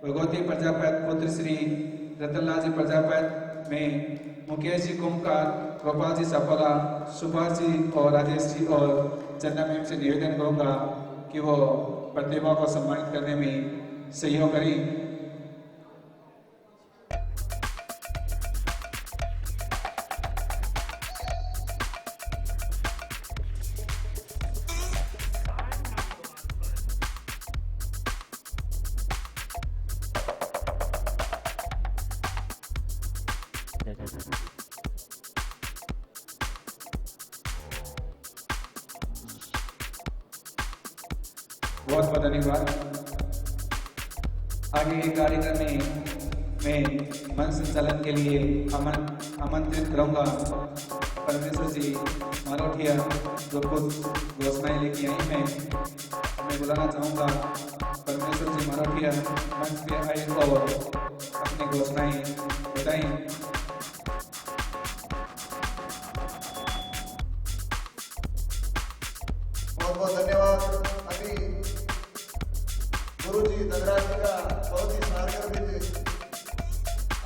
भगवती प्रजापत पुत्र श्री रतनलाल जी प्रजापत में मुकेश जी कुमकार, गोपाल जी सफला, सुभाष जी और राजेश जी और चंदा मैम से निवेदन करूंगा कि वो प्रतिभा को सम्मानित करने में सहयोग करें। बहुत बहुत धन्यवाद। आगे के कार्यक्रम में मैं मंच संचालन के लिए आमंत्रित करूंगा परमेश्वर जी मारोठिया, जो कुछ घोषणाएं लेके आई हैं। मैं बुलाना चाहूंगा परमेश्वर जी मारोठिया मंच पे आए और अपनी घोषणाएं बताएं। बहुत बहुत धन्यवाद। अभी गुरु जी धनराज जी का बहुत ही सारगर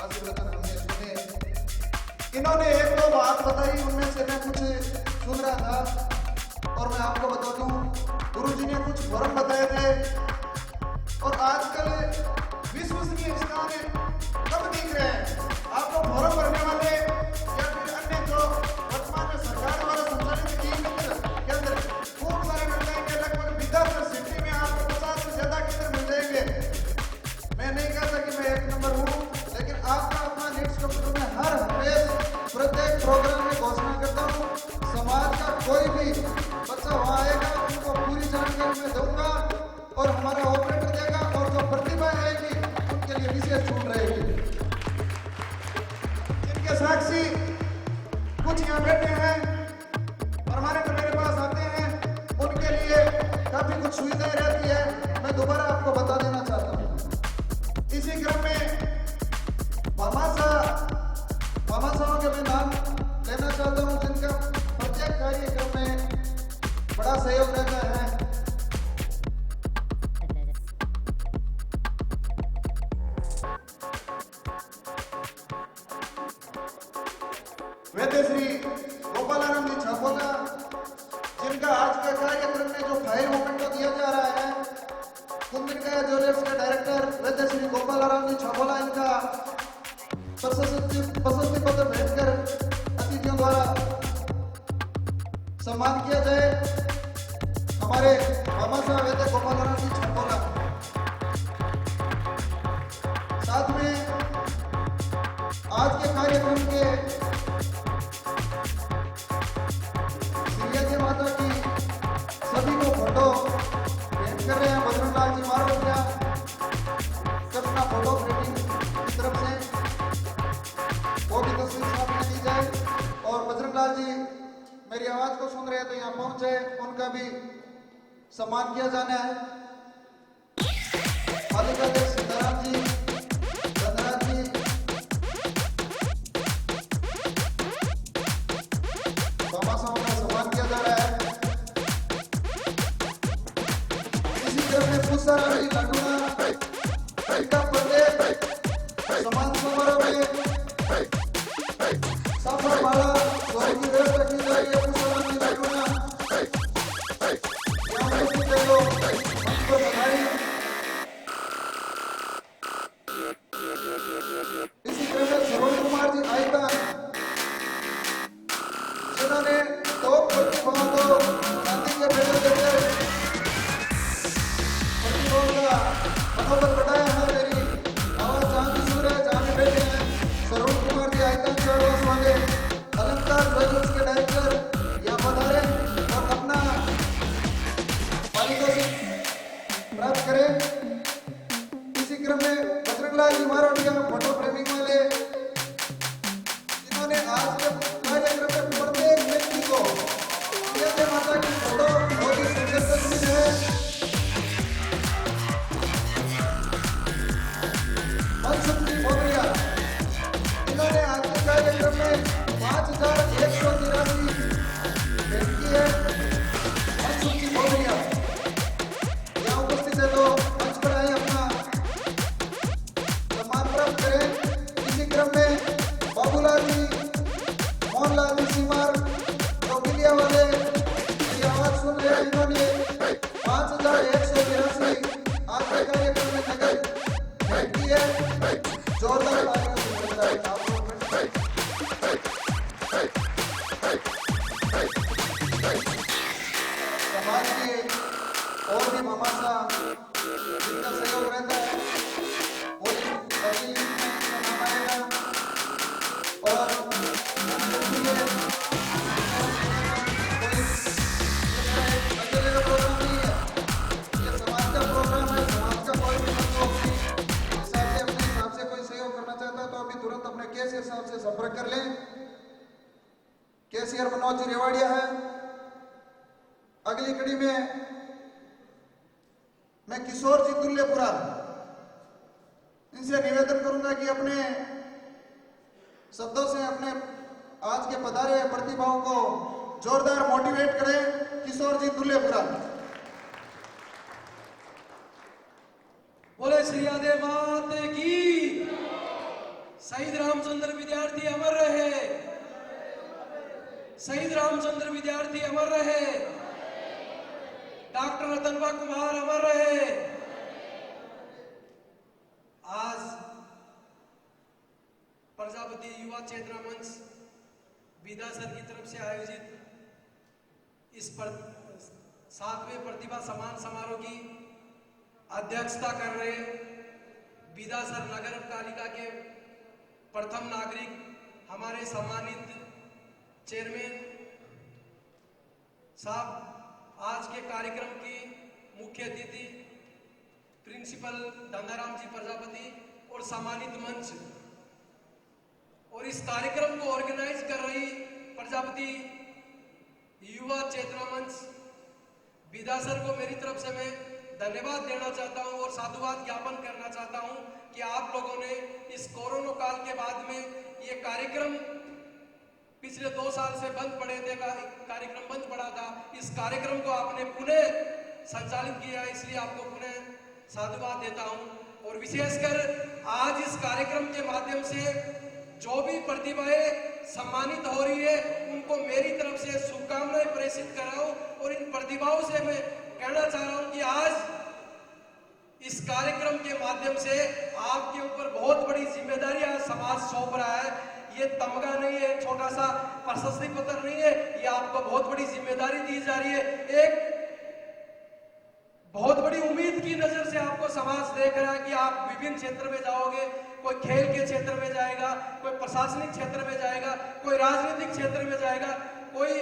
आशीर्वचन हमने सुने। इन्होंने एक दो बात बताई, उनमें से मैं कुछ सुन रहा था और मैं आपको बता दूं, गुरु जी ने कुछ फॉर्म बताए थे और आजकल विश्वसनीय स्थान कब दिख रहे हैं आपको फॉर्म भरने वाले या फिर अन्य जो वर्तमान में सरकार द्वारा संचालित केंद्र खूब सारे मिल जाएंगे। लगभग विद्याधर सिटी में आपको 50 से ज्यादा केंद्र मिल जाएंगे। मैं नहीं कहता कि मैं एक नंबर हूँ, लेकिन आपका अपना नेक्स्ट कंप्यूटर में हर हमेशा प्रत्येक प्रोग्राम में घोषणा करता हूँ, समाज का कोई भी बच्चा वहाँ आएगा उनको पूरी जानकारी मैं दूंगा और हमारा ऑपरेटर देगा और जो प्रतिभा आएगी उनके लिए विशेष छूट रहेगी। जिनके साक्षी कुछ यहाँ बैठे हैं और हमारे को मेरे पास आते हैं, उनके लिए काफी कुछ सुविधाएं रहती है। मैं दोबारा आपको बता देना चाहता हूँ। इसी क्रम में भामाशाहों के मैं नाम लेना चाहता हूँ, जिनका प्रत्येक कार्यक्रम में बड़ा सहयोग रहता है। वैद्य श्री गोपालाराम जी छापोला, जिनका आज के कार्यक्रम में जो फायर मूवमेंट को दिया जा रहा है, कुंदनकाया ज्वेलर्स के डायरेक्टर वैद्य श्री गोपालाराम जी छापोला, इनका प्रशस्ति पत्र भेंटकर अतिथियों द्वारा सम्मान किया जाए। हमारे भामाशाह वैद्य गोपालाराम जी छापोला, साथ में आज के कार्यक्रम के माता की सभी को फोटो भेंट कर रहे हैं। बजरंग लाल जी मारोठिया अपना फोटो प्रिंटिंग की तरफ से वो भी तस्वीर सामने दी जाए और बजरंग लाल जी मेरी आवाज को सुन रहे हैं तो यहाँ पहुंचे, उनका भी सम्मान किया जाना है। पालिका अध्यक्ष सीताराम जी, धनराज जी, भामाशाहों का सम्मान किया जा रहा है। इसी क्रम में पुष्पराज जी लाडूना, इनका प्रत्येक सम्मान समारोह में सफल माला द्वारा की व्यवस्था की जा रही है। पुष्पराज जी लाडूना यहाँ उपस्थित लोग उनको बधाई। इसी क्रम में सरोज कुमार जी आयता, जिन्होंने दो प्रतिभाओं को गांधी के बेटे देकर प्रतिभाओं का मनोबल बढ़ाया है। मेरी आवाज जहाँ भी सुन रहे हैं, जहाँ भी बैठे हैं, सरोज कुमार जी आयतन चौड़वास वाले, अलंकार ज्वेलर्स के डायरेक्टर, सुन लिया इन्होंने 5182 आज के कार्यक्रम में नगर भेंट की है। जोरदार तालियों से बधाई आप लोग। समाज के और भी मामा साहब जिनका सहयोग रहता है वो अगली में नाम आएगा। और अकेले का प्रोग्राम नहीं है, ये समाज का प्रोग्राम है। समाज का कोई भी लोग अपने हिसाब से कोई सहयोग करना चाहता है तो अभी तुरंत अपने कैशियर साहब से संपर्क कर लें। कैशियर मनोज जी रेवाड़िया है। अगली कड़ी में मैं किशोर जी तुल्यपुरा इनसे निवेदन करूंगा कि अपने शब्दों से अपने आज के पधारे प्रतिभाओं को जोरदार मोटिवेट करें। किशोर जी तुल्यपुरा। बोले श्री आदे मात की। शहीद रामचंद्र विद्यार्थी अमर रहे। शहीद रामचंद्र विद्यार्थी अमर रहे। डॉक्टर रतनबा कुमार अमर रहे। आज प्रजापति युवा चेतना मंच बीदा सर की तरफ से आयोजित इस 7वें प्रतिभा सम्मान समारोह की अध्यक्षता कर रहे बीदा सर नगर पालिका के प्रथम नागरिक हमारे सम्मानित चेयरमैन साहब, आज के कार्यक्रम की मुख्य अतिथि प्रिंसिपल गंगाराम जी प्रजापति और सम्मानित मंच और इस कार्यक्रम को ऑर्गेनाइज कर रही प्रजापति युवा चेतना मंच बीदा सर को मेरी तरफ से मैं धन्यवाद देना चाहता हूं और साधुवाद ज्ञापन करना चाहता हूं कि आप लोगों ने इस कोरोना काल के बाद में ये कार्यक्रम पिछले 2 साल से बंद पड़े थे, कार्यक्रम बंद पड़ा था। इस कार्यक्रम को आपने पुनः संचालित किया, इसलिए आपको पुनः साधुवाद देता हूं। और विशेषकर आज इस कार्यक्रम के माध्यम से जो भी प्रतिभाएं सम्मानित हो रही है उनको मेरी तरफ से शुभकामनाएं प्रेषित कर रहा हूं। और इन प्रतिभाओं से मैं कहना चाह रहा हूं कि आज इस कार्यक्रम के माध्यम से आपके ऊपर बहुत बड़ी जिम्मेदारी आज समाज सौंप रहा है। ये तमगा नहीं है, छोटा सा प्रशस्ति पत्र नहीं है, ये आपको बहुत बड़ी जिम्मेदारी दी जा रही है। एक बहुत बड़ी उम्मीद की नजर से आपको समाज देख रहा है कि आप विभिन्न क्षेत्र में जाओगे। कोई खेल के क्षेत्र में जाएगा, कोई प्रशासनिक क्षेत्र में जाएगा, कोई राजनीतिक क्षेत्र में जाएगा, कोई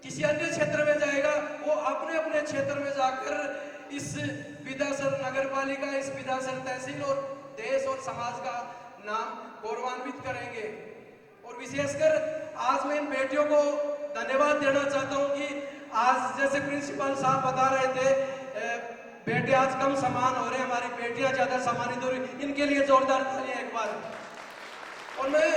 किसी अन्य क्षेत्र में जाएगा। वो अपने अपने क्षेत्र में जाकर इस विधानसर नगर पालिका, इस विधानसर तहसील और देश और समाज का नाम गौरवान्वित करेंगे। और विशेषकर आज मैं इन बेटियों को धन्यवाद देना चाहता हूं कि आज जैसे प्रिंसिपल साहब बता रहे थे बेटे आज कम सम्मान हो रहे हैं, हमारी बेटियां ज्यादा सम्मानित हो रही, इनके लिए जोरदार तालियां एक बार। और मैं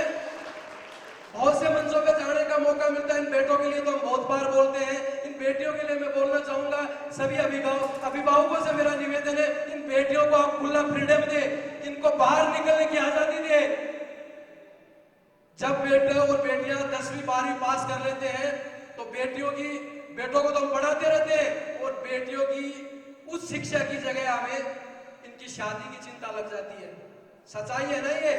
बहुत से मंचों पे जाने का मौका मिलता है, इन बेटों के लिए तो हम बहुत बार बोलते हैं। इन बेटियों के लिए मैं बोलना चाहूंगा, सभी अभिभावकों से मेरा निवेदन है, इन बेटियों को आप खुला फ्रीडम दे, इनको बाहर निकलने की आजादी दे। जब बेटे और बेटियां 10वीं 12वीं पास कर लेते हैं तो बेटों को तो हम पढ़ाते रहते हैं और बेटियों की उच्च शिक्षा की जगह हमें इनकी शादी की चिंता लग जाती है। सच्चाई है ना ये?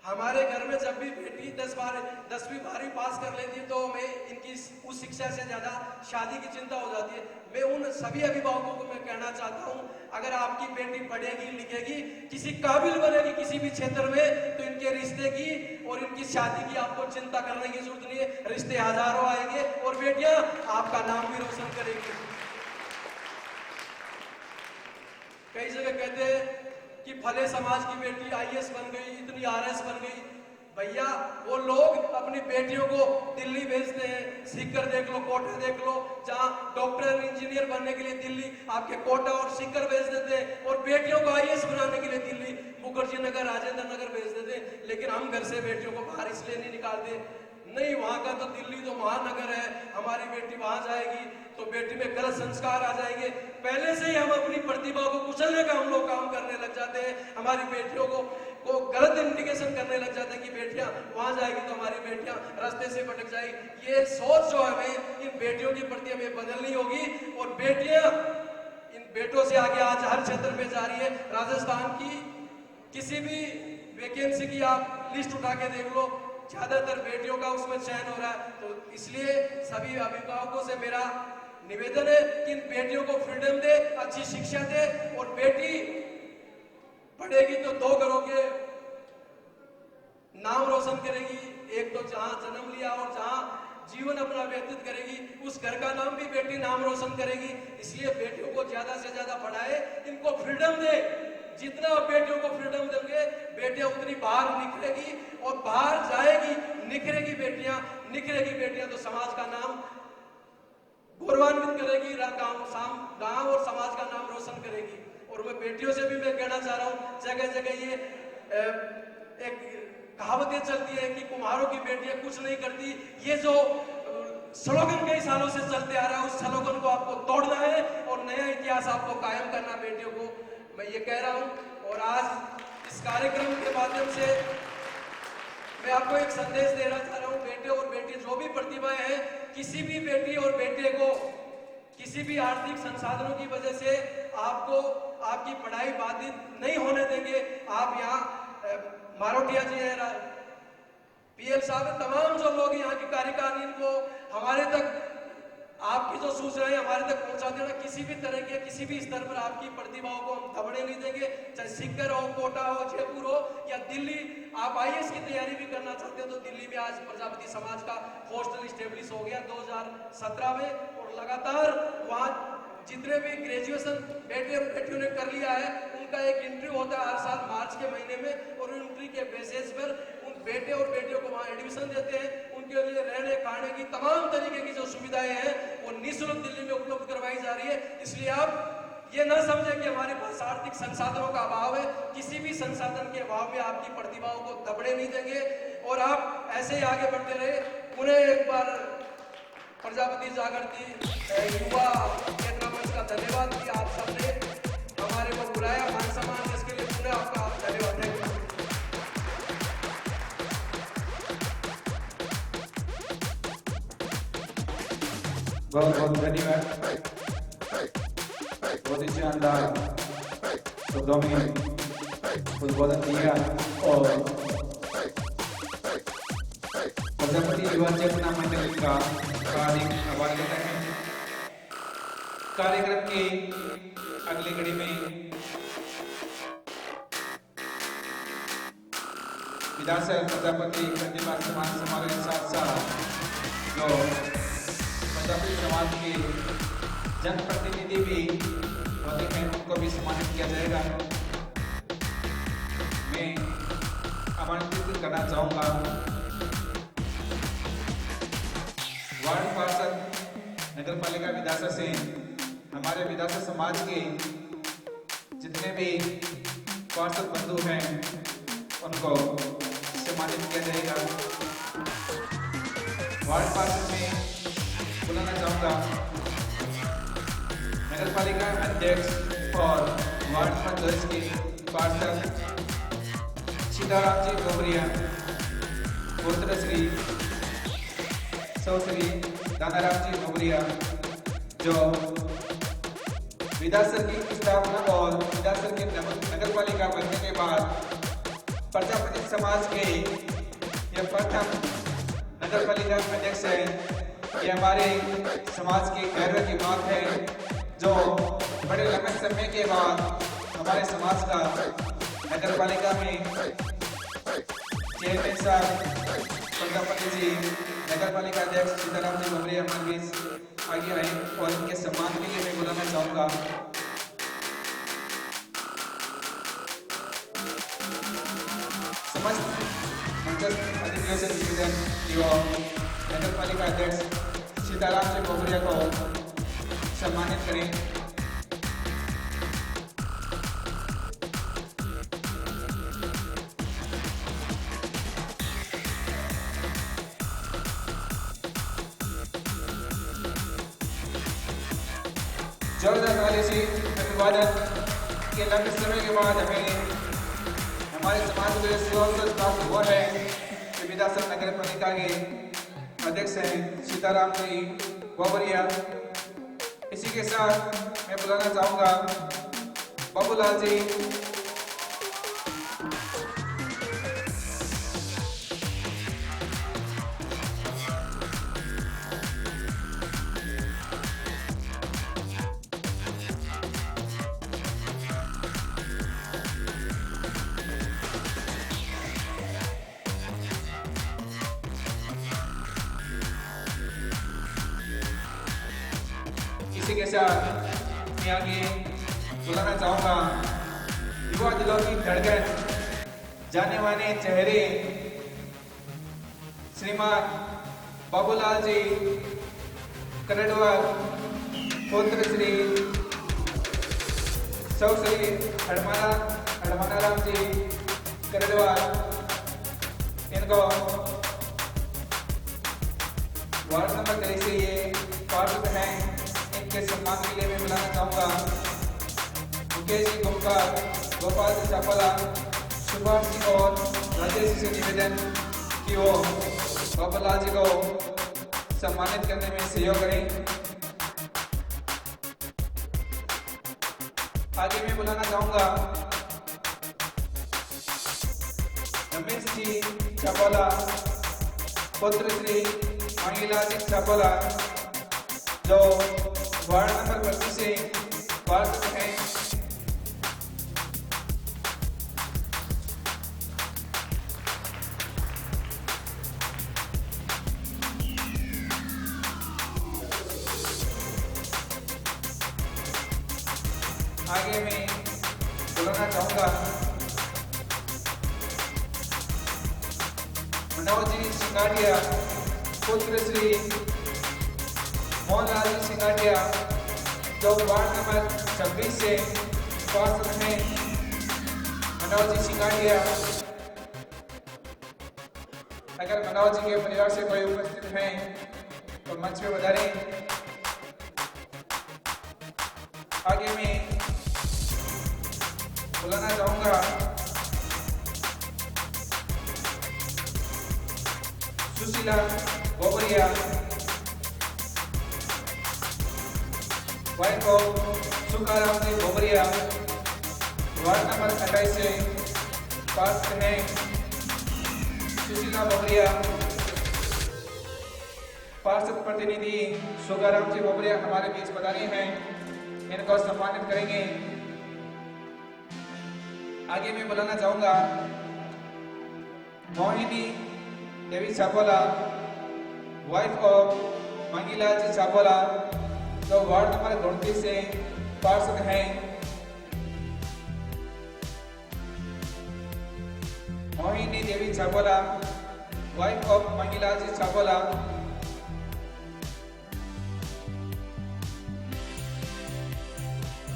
हमारे घर में जब भी बेटी 10वीं 12वीं पास कर लेती है तो हमें इनकी उस शिक्षा से ज्यादा शादी की चिंता हो जाती है। मैं उन सभी अभिभावकों को मैं कहना चाहता हूं, अगर आपकी बेटी पढ़ेगी लिखेगी, किसी काबिल बनेगी किसी भी क्षेत्र में, तो इनके रिश्ते की और इनकी शादी की आपको चिंता करने की जरूरत नहीं है। रिश्ते हजारों आएंगे और बेटियां आपका नाम भी रोशन करेंगी। कई जगह कहते हैं कि फले समाज की बेटी IAS बन गई, इतनी RS बन गई। भैया वो लोग अपनी बेटियों को दिल्ली भेजते हैं, सीकर देख लो, कोटा देख लो, जहां डॉक्टर इंजीनियर बनने के लिए दिल्ली आपके कोटा और सीकर भेज देते हैं, और बेटियों को IAS बनाने के लिए दिल्ली मुखर्जी नगर, राजेंद्र नगर भेज देते हैं। लेकिन हम घर से बेटियों को बाहर इसलिए नहीं निकालते, नहीं वहां का तो दिल्ली तो महानगर है, हमारी बेटी वहां जाएगी तो बेटी में गलत संस्कार आ जाएंगे। पहले से ही हम अपनी प्रतिभा को कुचलने का हम लोग काम करने लग जाते हैं। हमारी बेटियों को वो गलत इंडिकेशन करने लग जाते हैं कि बेटियां वहां जाएगी तो हमारी बेटियां रास्ते से भटक जाएगी। ये सोच जो है हमें इन बेटियों के प्रति हमें बदलनी होगी और बेटियां इन बेटों से आगे आज हर क्षेत्र में जा रही है। राजस्थान की किसी भी वैकेंसी की आप लिस्ट उठा के देख लो, ज्यादातर बेटियों का उसमें चयन हो रहा है। तो इसलिए सभी अभिभावकों से मेरा निवेदन है कि इन बेटियों को फ्रीडम दे, अच्छी शिक्षा दे और बेटी पढ़ेगी तो 2 घरों के नाम रोशन करेगी। एक तो जहां जन्म लिया और जहां जीवन अपना व्यतीत करेगी उस घर का नाम भी बेटी नाम रोशन करेगी। इसलिए बेटियों को ज्यादा से ज्यादा पढ़ाए, इनको फ्रीडम दे। जितना आप बेटियों को फ्रीडम देंगे बेटियां उतनी बाहर निकलेगी और बाहर जाएगी, निखरेगी बेटियां तो समाज का नाम गौरवान्वित करेगी, गांव और समाज का नाम रोशन करेगी। और मैं बेटियों से भी मैं कहना चाह रहा हूं, जगह जगह ये एक कहावतें चलती है कि कुम्हारों की बेटियां कुछ नहीं करती। ये जो स्लोगन कई सालों से चलते आ रहा है उस स्लोगन को आपको तोड़ना है और नया इतिहास आपको कायम करना बेटियों को, मैं ये कह रहा हूं। और आज इस कार्यक्रम के माध्यम से मैं आपको एक संदेश देना चाह रहा हूं, बेटे और बेटी जो भी प्रतिभाएं हैं, किसी भी बेटी और बेटे को किसी भी आर्थिक संसाधनों की वजह से आपको आपकी पढ़ाई बाधित नहीं होने देंगे। आप यहाँ मारोटिया जी है, पीएल साहब, तमाम जो लोग यहाँ की कार्यकारिणी को हमारे तक आपकी जो सूचनाएं हमारे तक पहुंचा देना। किसी भी तरह के किसी भी स्तर पर आपकी प्रतिभाओं को हम दबने नहीं देंगे, चाहे सीकर हो, कोटा हो, जयपुर हो या दिल्ली। आप आईएएस की तैयारी भी करना चाहते हो तो दिल्ली में आज प्रजापति समाज का हॉस्टल स्टेब्लिश हो गया 2017 में और लगातार वहाँ जितने भी ग्रेजुएशन बेटे और बेटियों ने कर लिया है उनका एक इंटरव्यू होता है हर साल मार्च के महीने में और इंटरव्यू के बेसिस पर उन बेटे और बेटियों को वहाँ एडमिशन देते हैं। उनके लिए रहने खाने की तमाम तरीके की जो सुविधाएं हैं वो निःशुल्क दिल्ली में उपलब्ध करवाई जा रही है। इसलिए आप ये ना समझें कि हमारे पास आर्थिक संसाधनों का अभाव है। किसी भी संसाधन के अभाव में आपकी प्रतिभाओं को दबने नहीं देंगे और आप ऐसे ही आगे बढ़ते रहे। उन्हें एक बार प्रजापति जागृति युवा केंद्र मंच का धन्यवाद कि आप सबने हमारे को बुलाया, मान सम्मान इसके लिए पूरे आपका धन्यवाद है। बहुत बहुत धन्यवाद, बहुत ही शानदार शब्दों में उद्बोधन दिया और प्रजापति युवा चेतना मंडल का कार्य हवाले लेता है। कार्यक्रम की अगली कड़ी में विधानसभा प्रजापति प्रतिभा सम्मान समारोह के साथ साथ जो प्रजापति समाज के जनप्रतिनिधि भी होते हैं उनको भी सम्मानित किया जाएगा। मैं आमंत्रित करना चाहूँगा वार्ड पार्षद नगर पालिका विधासा से हमारे विधासा समाज के जितने भी पार्षद बंधु हैं उनको सम्मानित किया जाएगा। वार्ड पार्षद में बुलाना चाहूँगा नगर पालिका अध्यक्ष और वार्ड नंबर 10 के पार्षद सीताराम जी डोबरिया, पुत्र श्री सौश्री दानाराम जी डोबरिया, जो विधानसभा की स्थापना और विधानसभा की नगर पालिका बनने के बाद प्रजापति समाज के यह प्रथम नगर पालिका अध्यक्ष है। ये हमारे समाज की गर्व की बात है जो बड़े लंबे समय के बाद हमारे समाज का नगर पालिका में चेयरमैन साहब प्रजापति जी, नगर पालिका अध्यक्ष सीताराम जी डोबरिया हमारे बीच आगे आए और इनके सम्मान के लिए मैं बुलाना चाहूँगा समस्त अतिथियों से निवेदन कि वो नगर पालिका अध्यक्ष सीताराम जी डोबरिया को सम्मानित करें। जोरदार ताली से अभिवादन के लंबे समय के बाद हमें हमारे समाज के सेवा अवसर प्राप्त हुआ है कि विधानसभा नगर पालिका के अध्यक्ष हैं सीताराम जी गोबरिया। इसी के साथ मैं बुलाना चाहूंगा बाबूलाल जी, इसी के साथ मैं आगे बुलाना चाहूंगा युवा दिलों की धड़कन, जाने माने चेहरे श्रीमान बाबूलाल जी करडवाल, पुत्र श्री सौ श्री हरमानाराम जी करडवाल। इनको वार्ड नंबर 23 से ये पार्षद हैं, इनके सम्मान के लिए मैं बुलाना चाहूंगा मुकेश जी गुप्ता, गोपाल जी चापला, सुभाष जी और राजेश जी से निवेदन कि वो बाबूलाल जी को सम्मानित करने में सहयोग करें। आगे मैं बुलाना चाहूंगा रमेश जी चापला, पुत्र श्री महिला जी चापला, जो वार्ड नंबर 25 से पार्षद हैं। आगे मैं बुलाना चाहूंगा मनोज जी सिंगाटिया, पुत्र श्री मोहनलाल जी सिंगाटिया, जो वार्ड नंबर 26 से पार्षद हैं। मनोज जी सिंगाटिया, अगर मनोज जी के परिवार से कोई उपस्थित हैं तो मंच पे पधारें। आगे मैं बुलाना चाहूंगा Sushila Gobariya, wife of Sukharam ji Gobariya, ward number 28 से पार्षद हैं। सुशीला गोबरिया, पार्षद प्रतिनिधि सुखाराम जी गोबरिया हमारे बीच पधारे हैं, इनको सम्मानित करेंगे। आगे मैं बुलाना चाहूंगा मोहिनी देवी चापोला, वाइफ ऑफ मंगीला जी चापोला, जो वार्ड नंबर 29 से पार्षद हैं। मोहिनी देवी चापोला, वाइफ ऑफ मंगीला जी चापोला।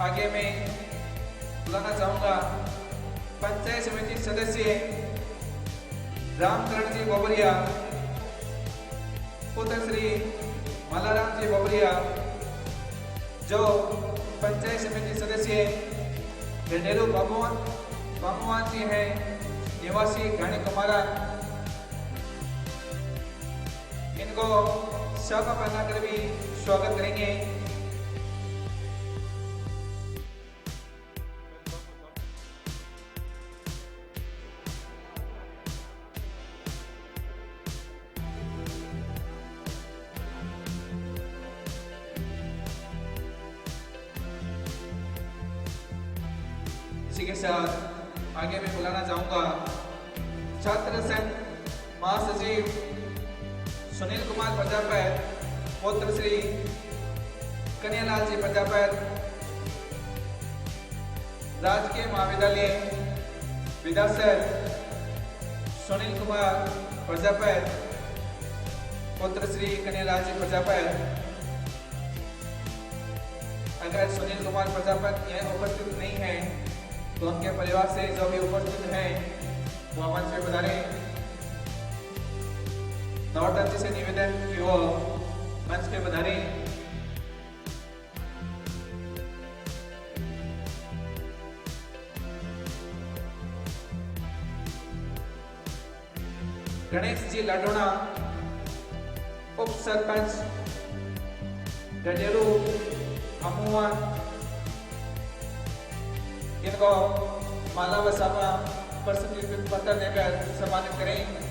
आगे मैं बुलाना चाहूंगा पंचायत समिति सदस्य रामकरण जी बोबरिया, पुत्र श्री मलाराम जी बोबरिया, जो पंचायत समिति सदस्य ढेडेरू बाबुवान जी हैं, निवासी घाणी कुमारा। इनको शाखा पहनाकर भी स्वागत करेंगे। इसी के साथ आगे मैं बुलाना चाहूंगा छात्र संघ महासचिव सुनील कुमार प्रजापत, पुत्र श्री कन्हैयालाल जी प्रजापत, राजकीय महाविद्यालय विद्यासर सुनील कुमार प्रजापत, पुत्र श्री कन्हैयालाल जी प्रजापत। अगर सुनील कुमार प्रजापत यह उपस्थित नहीं है तो उनके परिवार से जो भी उपस्थित हैं वो मंच पे पधारें। नौटन जी से निवेदन कि वो मंच पे पधारें। गणेश जी लाडोना, उप सरपंच गडेरू अमुआ, इनको माला व सामा प्रशस्ति पत्र देकर सम्मानित करें।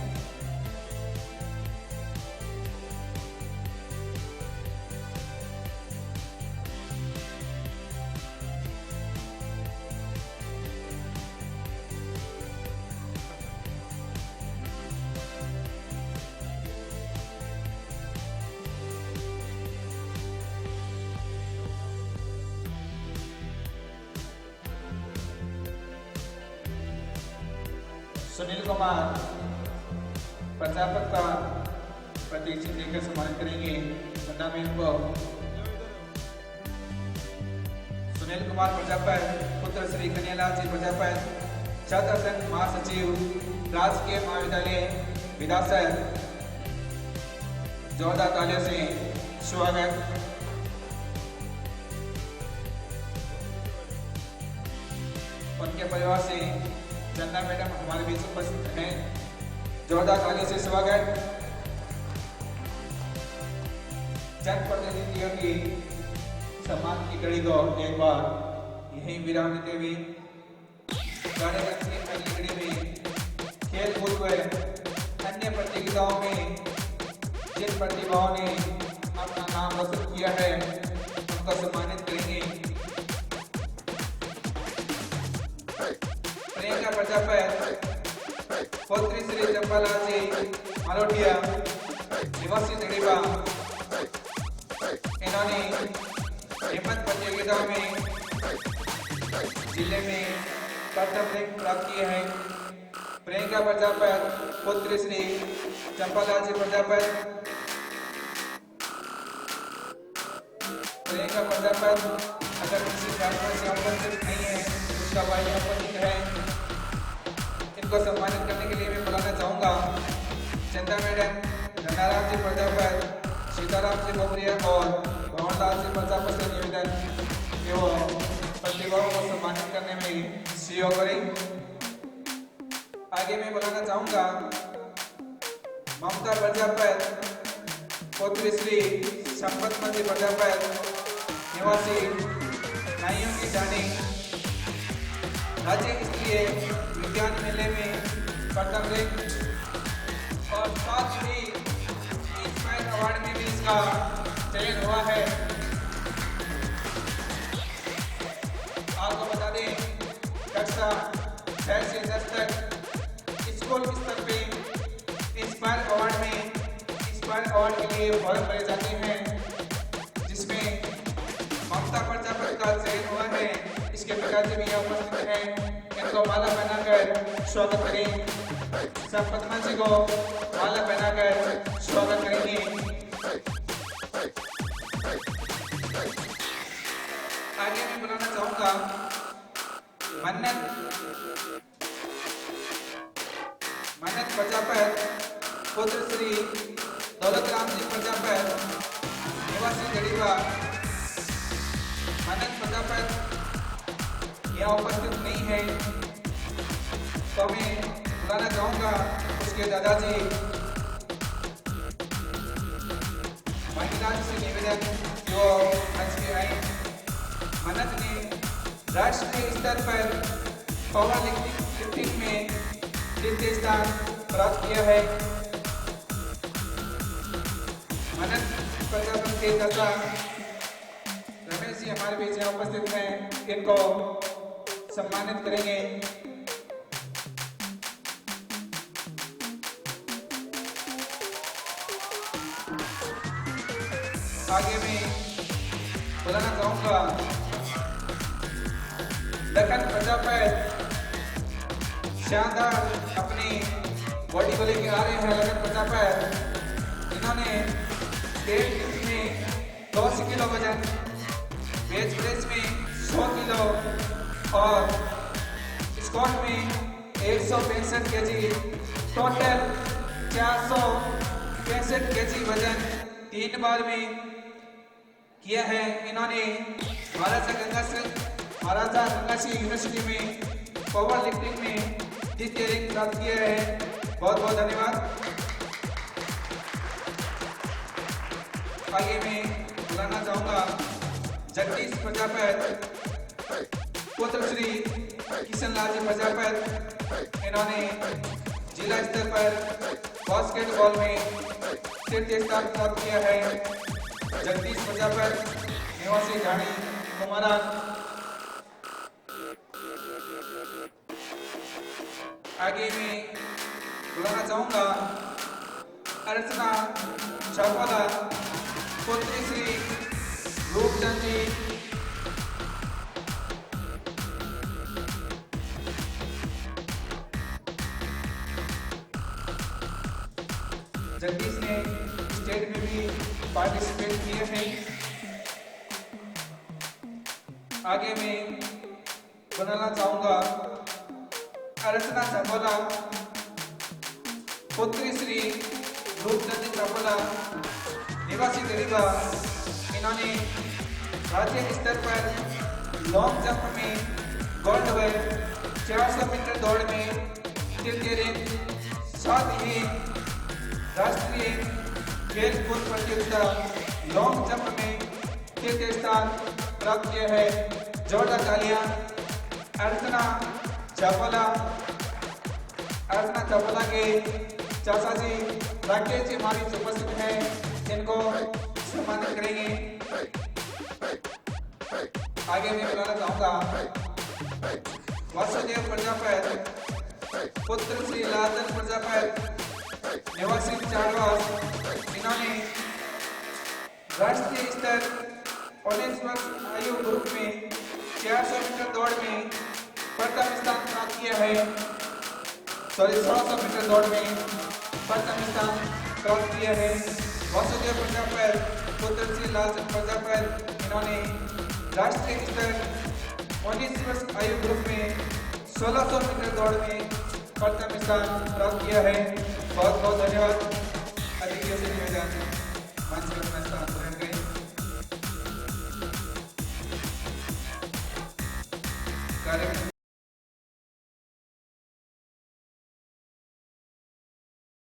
सुनील कुमार प्रजापत का प्रतीक चिन्ह देकर सम्मानित करेंगे। वरना में इनको सुनील कुमार प्रजापत पुत्र श्री कन्हैयालाल जी प्रजापत, छात्र संघ महासचिव, राजकीय महाविद्यालय विधासर, जोरदार तालियों से स्वागत। उनके परिवार से चंदा मैडम हमारे बीच उपस्थित हैं, जोरदार तालियों से स्वागत। जनप्रतिनिधियों की सम्मान की कड़ी को एक बार यही विराम देते हुए कार्यक्रम की अगली कड़ी में खेल कूद व अन्य प्रतियोगिताओं में जिन प्रतिभाओं ने अपना नाम रोशन किया है उनको सम्मानित करेंगे। प्रियंका प्रजापत पुत्री श्री चंपालाल जी मारोटिया, निवासी जड़ीबा, इन्होंने हिम्मत प्रतियोगिताओं में जिले में प्रथम रैंक प्राप्त किए हैं। प्रियंका प्रजापत पुत्री श्री चंपालाल जी प्रजापत, प्रियंका प्रजापत अगर किसी कार्यक्रम से उपस्थित नहीं है, उसका भाई उपस्थित है, इनको सम्मानित करने के लिए मैं बुलाना चाहूँगा चंदा मैडम, गंगाराम जी प्रजापत, सीताराम जी बोबरिया और भवनलाल जी प्रजापत से निवेदन कि वो प्रतिभाओं को सम्मानित करने में सहयोग करें। आगे मैं बुलाना चाहूँगा ममता प्रजापत पुत्री श्री संपतमल जी प्रजापत, निवासी नाइयों की जानी, राज्य स्तरीय विज्ञान मेले में प्रथम रैंक और साथ ही इंस्पायर अवार्ड में भी इसका चयन हुआ है। आपको बता दें कक्षा 6 से 10 तक स्कूल स्तर पे इंस्पायर अवार्ड में इंस्पायर अवार्ड के लिए फॉर्म भरे जाते हैं, जिसमें ममता प्रजापत का चयन हुआ है। इसके पिताजी भी यहाँ उपस्थित हैं, इनको माला पहनाकर स्वागत करें। संपतमल जी को माला पहनाकर स्वागत करेंगे। आगे मैं बुलाना चाहूँगा मन्नत प्रजापत पुत्र श्री दौलतराम जी प्रजापत, निवासी जड़ीबा। मन्नत प्रजापत यहाँ उपस्थित नहीं है, तो मैं बुलाना चाहूँगा उसके दादाजी महिला से निवेदन जो मंच पे आए। मन्नत ने राष्ट्रीय स्तर पर पावर लिफ्टिंग में द्वितीय स्थान प्राप्त किया है। मन्नत प्रजापत के दादा रमेश जी हमारे बीच यहाँ उपस्थित हैं, इनको सम्मानित करेंगे। आगे मैं बुलाना चाहूँगा लखन प्रजापत, शानदार अपनी बॉडी को लेकर आ रहे हैं लखन प्रजापत। इन्होंने वेट लिफ्ट में 200 किलो वजन, बेंच प्रेस में 100 किलो और स्क्वाट में 165 केजी, टोटल 465 केजी वजन 3 बार में किया है। इन्होंने महाराजा गंगा सिंह यूनिवर्सिटी में पावर लिफ्टिंग में द्वितीय रैंक प्राप्त किया है। बहुत बहुत धन्यवाद। आगे मैं बुलाना चाहूंगा जगदीश प्रजापत पुत्र श्री किशनलाल जी प्रजापत। इन्होंने जिला स्तर पर बास्केटबॉल में तृतीय स्थान प्राप्त किया है। जगदीश प्रजापत निवासी जानी कुमारा। आगे मैं बुलाना चाहूंगा अर्चना छापाला पुत्री श्री रूपचंद जी। जगदीश ने स्टेट में भी पार्टिसिपेट किए हैं। आगे मैं बनाना चाहूंगा अर्चना छापाला पुत्री श्री रूपचंद छापाला निवासी गरीबा। इन्होंने राज्य स्तर पर लॉन्ग जंप में गोल्ड व 400 मीटर दौड़ में तृतीय रैंक, साथ ही राष्ट्रीय खेल कूद प्रतियोगिता लॉन्ग जंप में तृतीय स्थान प्राप्त किया है। जोरदार तालियां अर्चना छापाला के चाचा जी राकेश जी हमारी उपस्थित हैं, इनको सम्मानित करेंगे। आगे मैं बुलाना चाहूंगा वासुदेव प्रजापत पुत्र श्री लालचंद प्रजापत निवासी चारवास। इन्होंने राष्ट्रीय स्तर 19 वर्ष आयु ग्रुप में 400 मीटर दौड़ में प्रथम स्थान प्राप्त किया है। 100 मीटर दौड़ में प्रथम स्थान प्राप्त किया है। वासुदेव प्रजापत पुत्र श्री लालचंद प्रजापत इन्होंने राष्ट्रीय स्तर 19 वर्ष आयु ग्रुप में 1600 मीटर दौड़ में प्रथम स्थान प्राप्त किया है। बहुत बहुत धन्यवाद। अतिथियों से निवेदन मंच पर अपना स्थान ग्रहण करें। कार्यक्रम